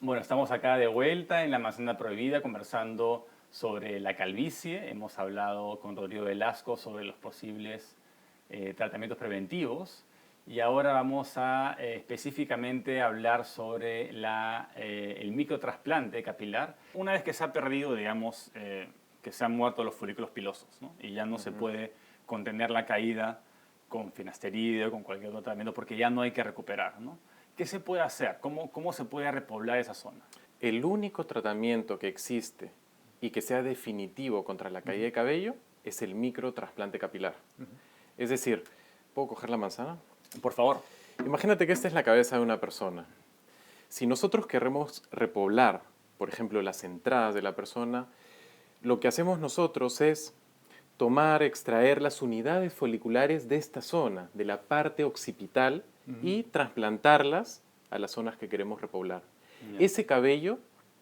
Bueno, estamos acá de vuelta en la Manzana Prohibida conversando sobre la calvicie. Hemos hablado con Rodrigo Velasco sobre los posibles tratamientos preventivos y ahora vamos a específicamente hablar sobre el microtrasplante capilar. Una vez que se ha perdido, digamos, que se han muerto los folículos pilosos, ¿no? Y ya no se puede contener la caída con finasteride o con cualquier otro tratamiento porque ya no hay que recuperar, ¿no? ¿Qué se puede hacer? ¿Cómo se puede repoblar esa zona? El único tratamiento que existe y que sea definitivo contra la caída de cabello es el microtrasplante capilar. Es decir, ¿puedo coger la manzana? Por favor. Imagínate que esta es la cabeza de una persona. Si nosotros queremos repoblar, por ejemplo, las entradas de la persona, lo que hacemos nosotros es tomar, extraer las unidades foliculares de esta zona, de la parte occipital, y trasplantarlas a las zonas que queremos repoblar. Ya. Ese cabello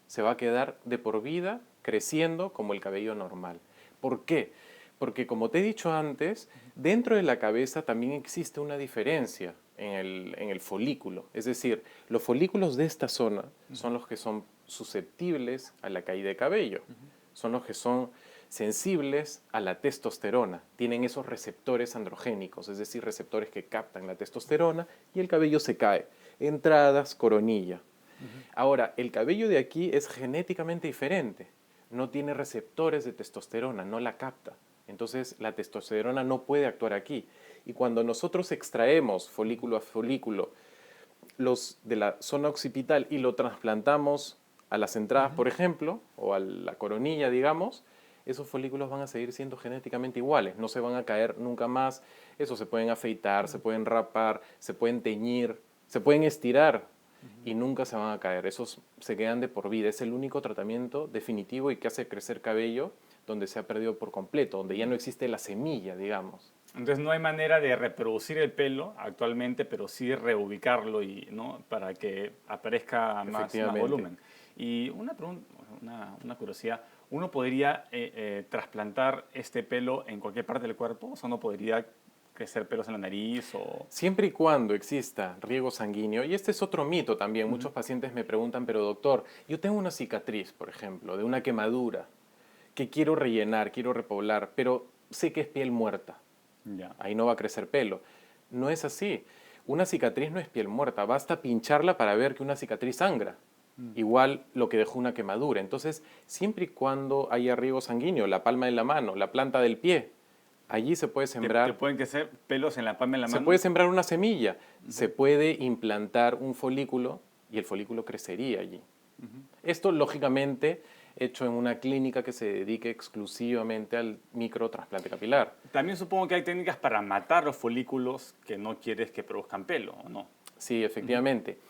se va a quedar de por vida creciendo como el cabello normal. ¿Por qué? Porque como te he dicho antes, dentro de la cabeza también existe una diferencia en el folículo. Es decir, los folículos de esta zona son los que son susceptibles a la caída de cabello. Son los que son sensibles a la testosterona. Tienen esos receptores androgénicos, es decir, receptores que captan la testosterona y el cabello se cae. Entradas, coronilla. Ahora, el cabello de aquí es genéticamente diferente. No tiene receptores de testosterona, no la capta. Entonces, la testosterona no puede actuar aquí. Y cuando nosotros extraemos folículo a folículo los de la zona occipital y lo trasplantamos a las entradas, por ejemplo, o a la coronilla, digamos, esos folículos van a seguir siendo genéticamente iguales, no se van a caer nunca más. Eso se pueden afeitar, se pueden rapar, se pueden teñir, se pueden estirar y nunca se van a caer. Esos se quedan de por vida. Es el único tratamiento definitivo y que hace crecer cabello donde se ha perdido por completo, donde ya no existe la semilla, digamos. Entonces no hay manera de reproducir el pelo actualmente, pero sí reubicarlo ¿no? Para que aparezca más Efectivamente. volumen. Y una pregunta, una curiosidad, ¿uno podría trasplantar este pelo en cualquier parte del cuerpo? O sea, ¿no podría crecer pelos en la nariz o...? Siempre y cuando exista riego sanguíneo, y este es otro mito también, muchos pacientes me preguntan, pero doctor, yo tengo una cicatriz, por ejemplo, de una quemadura, que quiero rellenar, quiero repoblar, pero sé que es piel muerta, Ya. ahí no va a crecer pelo. No es así. Una cicatriz no es piel muerta, basta pincharla para ver que una cicatriz sangra. Igual lo que dejó una quemadura. Entonces, siempre y cuando haya riego sanguíneo, la palma de la mano, la planta del pie, allí se puede ¿Te sembrar. pueden crecer pelos en la palma de la Se mano? puede sembrar una semilla, se puede implantar un folículo y el folículo crecería allí. Esto, lógicamente, hecho en una clínica que se dedique exclusivamente al microtrasplante capilar. También supongo que hay técnicas para matar los folículos que no quieres que produzcan pelo, ¿o no? Sí, efectivamente.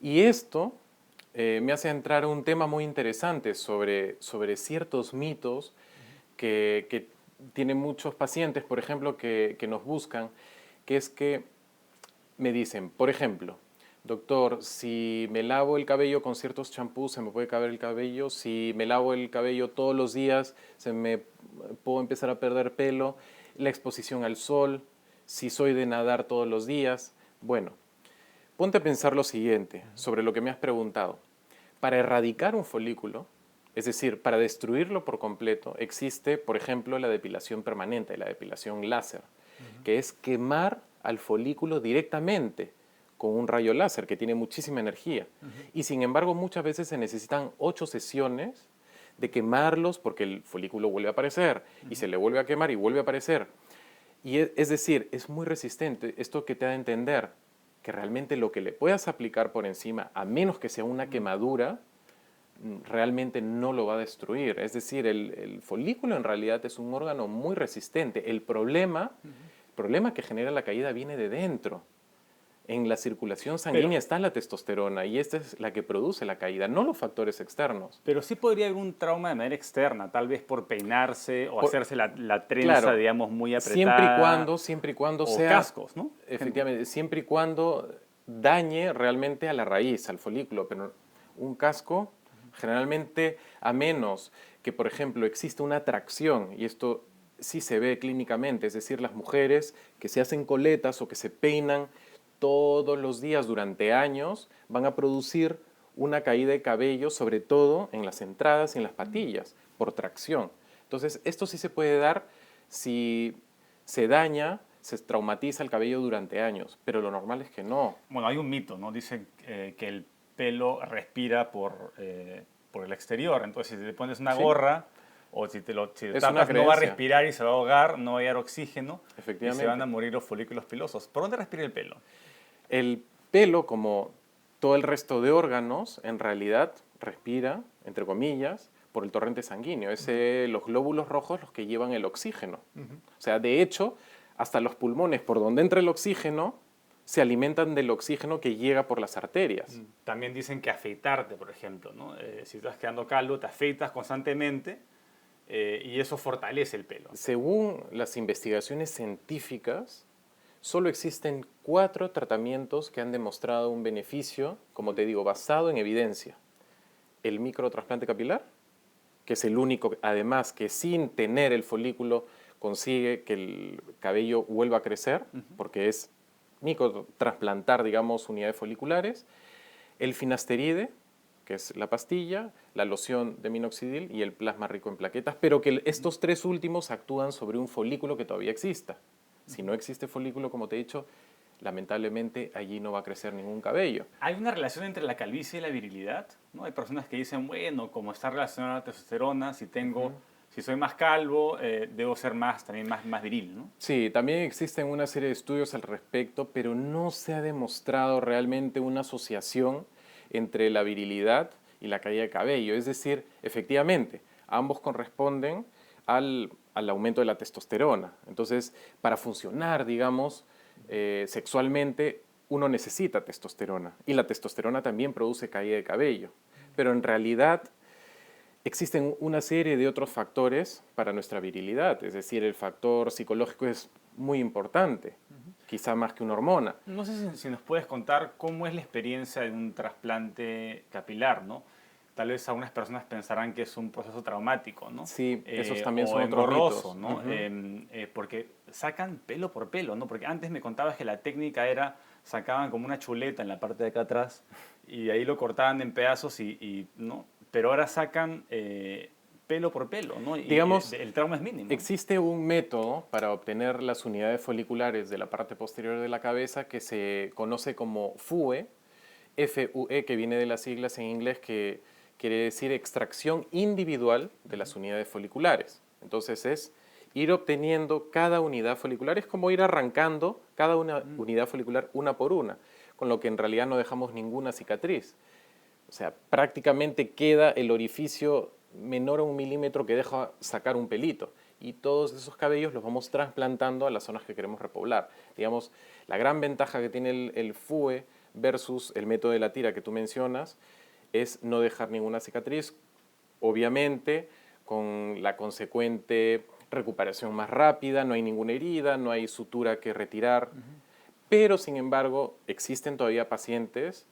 Y esto me hace entrar a un tema muy interesante sobre ciertos mitos que tienen muchos pacientes, por ejemplo, que nos buscan, que es que me dicen, por ejemplo, doctor, si me lavo el cabello con ciertos champús, se me puede caer el cabello. Si me lavo el cabello todos los días, puedo empezar a perder pelo. La exposición al sol, si soy de nadar todos los días. Bueno, ponte a pensar lo siguiente sobre lo que me has preguntado. Para erradicar un folículo, es decir, para destruirlo por completo, existe, por ejemplo, la depilación permanente, la depilación láser, que es quemar al folículo directamente con un rayo láser que tiene muchísima energía. Y sin embargo, muchas veces se necesitan 8 sesiones de quemarlos porque el folículo vuelve a aparecer y se le vuelve a quemar y vuelve a aparecer. Y es decir, es muy resistente. Esto que te da a entender que realmente lo que le puedas aplicar por encima, a menos que sea una quemadura, realmente no lo va a destruir. Es decir, el folículo en realidad es un órgano muy resistente. El problema que genera la caída viene de dentro. En la circulación Pero, sanguínea está la testosterona y esta es la que produce la caída, no los factores externos. pero sí podría haber un trauma de manera externa, tal vez por peinarse o Por- hacerse la trenza, claro, digamos, muy siempre y apretada, cuando, siempre y cuando o sea, cascos, ¿no? efectivamente, siempre y cuando dañe realmente a la raíz, al folículo, pero un casco generalmente, a menos que, por ejemplo, exista una atracción, y esto sí se ve clínicamente, es decir, las mujeres que se hacen coletas o que se peinan todos los días durante años van a producir una caída de cabello, sobre todo en las entradas y en las patillas, por tracción. Entonces, esto sí se puede dar si se daña, se traumatiza el cabello durante años, pero lo normal es que no. Bueno, hay un mito, ¿no? Dicen que el pelo respira por el exterior. Entonces, si te pones una ¿Sí? gorra o si si te Es una tapas, no va a creencia, respirar y se va a ahogar, no va a hallar oxígeno y se van efectivamente. a morir los folículos pilosos. ¿Por dónde respira el pelo? El pelo, como todo el resto de órganos, en realidad respira, entre comillas, por el torrente sanguíneo. Es los glóbulos rojos los que llevan el oxígeno. O sea, de hecho, hasta los pulmones, por donde entra el oxígeno, se alimentan del oxígeno que llega por las arterias. También dicen que afeitarte, por ejemplo, ¿no? Si estás quedando calvo, te afeitas constantemente y eso fortalece el pelo. Según las investigaciones científicas, solo existen 4 tratamientos que han demostrado un beneficio, como te digo, basado en evidencia. El microtrasplante capilar, que es el único, además, que sin tener el folículo consigue que el cabello vuelva a crecer, porque es microtrasplantar, digamos, unidades foliculares. El finasteride, que es la pastilla, la loción de minoxidil y el plasma rico en plaquetas, pero que estos 3 últimos actúan sobre un folículo que todavía exista. Si no existe folículo, como te he dicho, lamentablemente allí no va a crecer ningún cabello. ¿Hay una relación entre la calvicie y la virilidad? ¿No? Hay personas que dicen, bueno, como está relacionada a la testosterona, si soy más calvo, debo ser también más viril, ¿no? Sí, también existen una serie de estudios al respecto, pero no se ha demostrado realmente una asociación entre la virilidad y la caída de cabello. Es decir, efectivamente, ambos corresponden al aumento de la testosterona. Entonces, para funcionar, digamos, sexualmente, uno necesita testosterona. Y la testosterona también produce caída de cabello. Pero en realidad existen una serie de otros factores para nuestra virilidad. Es decir, el factor psicológico es muy importante, quizá más que una hormona. No sé si nos puedes contar cómo es la experiencia de un trasplante capilar, ¿no? Tal vez algunas personas pensarán que es un proceso traumático, ¿no? Sí, esos también O son otros engorroso, mitos. ¿no? Porque sacan pelo por pelo, ¿no? Porque antes me contabas que la técnica era, sacaban como una chuleta en la parte de acá atrás y ahí lo cortaban en pedazos ¿no? Pero ahora sacan pelo por pelo, ¿no? Y Digamos, el trauma es mínimo. existe un método para obtener las unidades foliculares de la parte posterior de la cabeza que se conoce como FUE, FUE, que viene de las siglas en inglés que quiere decir extracción individual de las unidades foliculares. Entonces es ir obteniendo cada unidad folicular, es como ir arrancando cada unidad folicular una por una, con lo que en realidad no dejamos ninguna cicatriz. O sea, prácticamente queda el orificio menor a 1 milímetro que deja sacar un pelito. Y todos esos cabellos los vamos trasplantando a las zonas que queremos repoblar. Digamos, la gran ventaja que tiene el FUE versus el método de la tira que tú mencionas es no dejar ninguna cicatriz, obviamente con la consecuente recuperación más rápida, no hay ninguna herida, no hay sutura que retirar, pero sin embargo existen todavía pacientes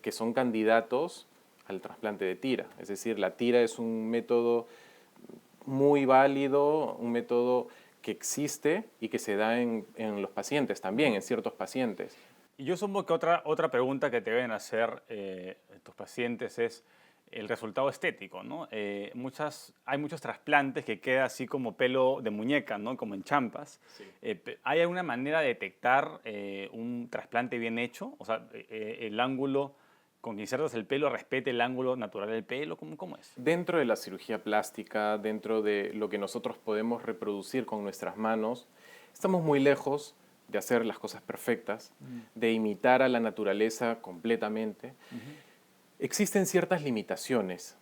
que son candidatos al trasplante de tira. Es decir, la tira es un método muy válido, un método que existe y que se da en los pacientes también, en ciertos pacientes. Y yo supongo que otra pregunta que te deben hacer tus pacientes es el resultado estético, ¿no? Hay muchos trasplantes que queda así como pelo de muñeca, ¿no? Como en champas. Sí. ¿Hay alguna manera de detectar un trasplante bien hecho? O sea, el ángulo con que insertas el pelo respete el ángulo natural del pelo. ¿Cómo es? Dentro de la cirugía plástica, dentro de lo que nosotros podemos reproducir con nuestras manos, estamos muy lejos de hacer las cosas perfectas, de imitar a la naturaleza completamente. Existen ciertas limitaciones.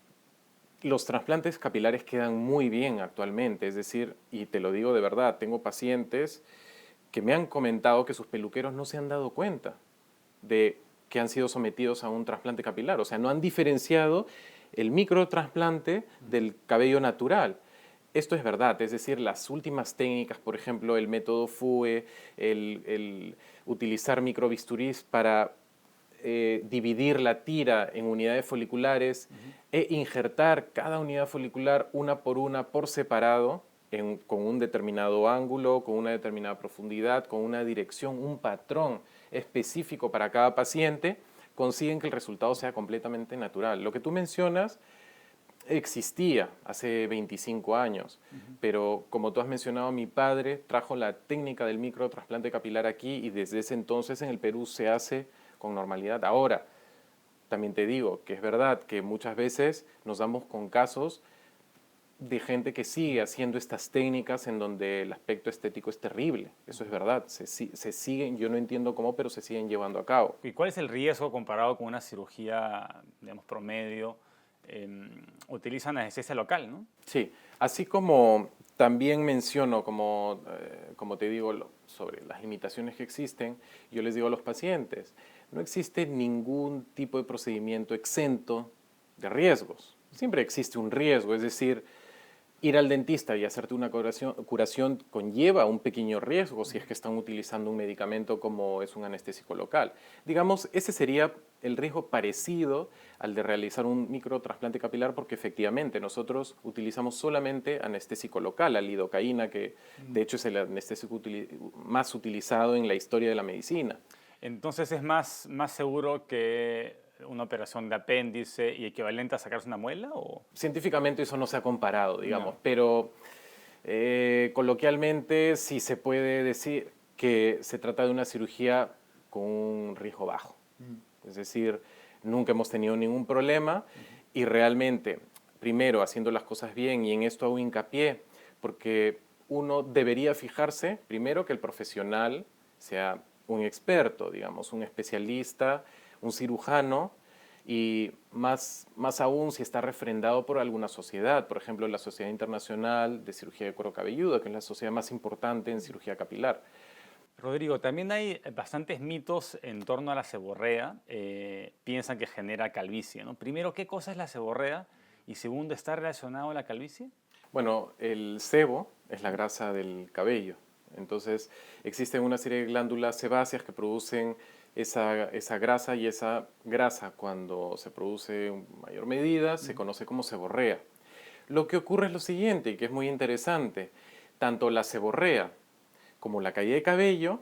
Los trasplantes capilares quedan muy bien actualmente, es decir, y te lo digo de verdad, tengo pacientes que me han comentado que sus peluqueros no se han dado cuenta de que han sido sometidos a un trasplante capilar, o sea, no han diferenciado el microtrasplante del cabello natural. Esto es verdad, es decir, las últimas técnicas, por ejemplo, el método FUE, el utilizar microbisturís para dividir la tira en unidades foliculares e injertar cada unidad folicular una por separado, con un determinado ángulo, con una determinada profundidad, con una dirección, un patrón específico para cada paciente, consiguen que el resultado sea completamente natural. Lo que tú mencionas existía hace 25 años, pero como tú has mencionado, mi padre trajo la técnica del microtrasplante capilar aquí y desde ese entonces en el Perú se hace con normalidad. Ahora, también te digo que es verdad que muchas veces nos damos con casos de gente que sigue haciendo estas técnicas en donde el aspecto estético es terrible. Eso es verdad, se siguen, yo no entiendo cómo, pero se siguen llevando a cabo. ¿Y cuál es el riesgo comparado con una cirugía, digamos, promedio? Utilizan anestesia local, ¿no? Sí, así como también menciono, como te digo, sobre las limitaciones que existen, yo les digo a los pacientes, no existe ningún tipo de procedimiento exento de riesgos. Siempre existe un riesgo, es decir, ir al dentista y hacerte una curación conlleva un pequeño riesgo si es que están utilizando un medicamento como es un anestésico local. Digamos, ese sería el riesgo parecido al de realizar un microtrasplante capilar porque efectivamente nosotros utilizamos solamente anestésico local, la lidocaína, que de hecho es el anestésico más utilizado en la historia de la medicina. Entonces es más seguro que una operación de apéndice y equivalente a sacarse una muela, ¿o? Científicamente eso no se ha comparado, digamos, No. pero coloquialmente sí se puede decir que se trata de una cirugía con un riesgo bajo. Es decir, nunca hemos tenido ningún problema y realmente, primero, haciendo las cosas bien, y en esto hago hincapié, porque uno debería fijarse, primero, que el profesional sea un experto, digamos, un especialista, un cirujano, y más aún si está refrendado por alguna sociedad, por ejemplo, la Sociedad Internacional de Cirugía de Cuero Cabelludo, que es la sociedad más importante en cirugía capilar. Rodrigo, también hay bastantes mitos en torno a la seborrea. Piensan que genera calvicie, ¿no? Primero, ¿qué cosa es la seborrea? Y segundo, ¿está relacionado a la calvicie? Bueno, el sebo es la grasa del cabello. Entonces, existen una serie de glándulas sebáceas que producen esa grasa y esa grasa, cuando se produce en mayor medida, se conoce como seborrea. Lo que ocurre es lo siguiente, y que es muy interesante. Tanto la seborrea como la caída de cabello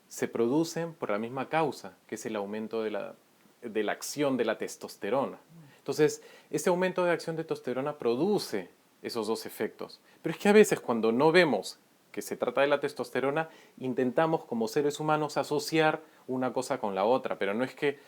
se producen por la misma causa, que es el aumento de la acción de la testosterona. Entonces, ese aumento de acción de testosterona produce esos dos efectos. Pero es que a veces cuando no vemos que se trata de la testosterona, intentamos como seres humanos asociar una cosa con la otra, pero no es que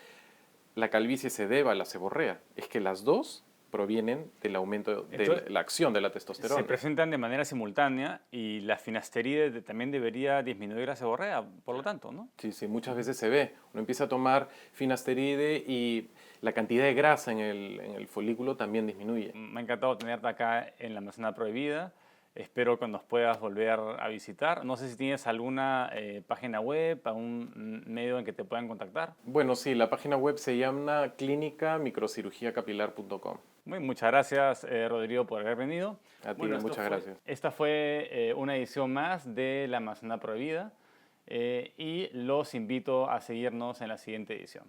la calvicie se deba a la seborrea, es que las dos provienen del aumento de Entonces, la acción de la se testosterona. presentan de manera simultánea y la finasteride también debería disminuir la seborrea, por lo tanto, ¿no? Sí, sí, muchas veces se ve. Uno empieza a tomar finasteride y la cantidad de grasa en el folículo también disminuye. Me ha encantado tenerte acá en la Manzana Prohibida. Espero que nos puedas volver a visitar. No sé si tienes alguna página web, algún medio en que te puedan contactar. Bueno, sí, la página web se llama clinicamicrocirugíacapilar.com. Muchas gracias, Rodrigo, por haber venido. A ti, muchas gracias. Esta fue una edición más de La Manzana Prohibida y los invito a seguirnos en la siguiente edición.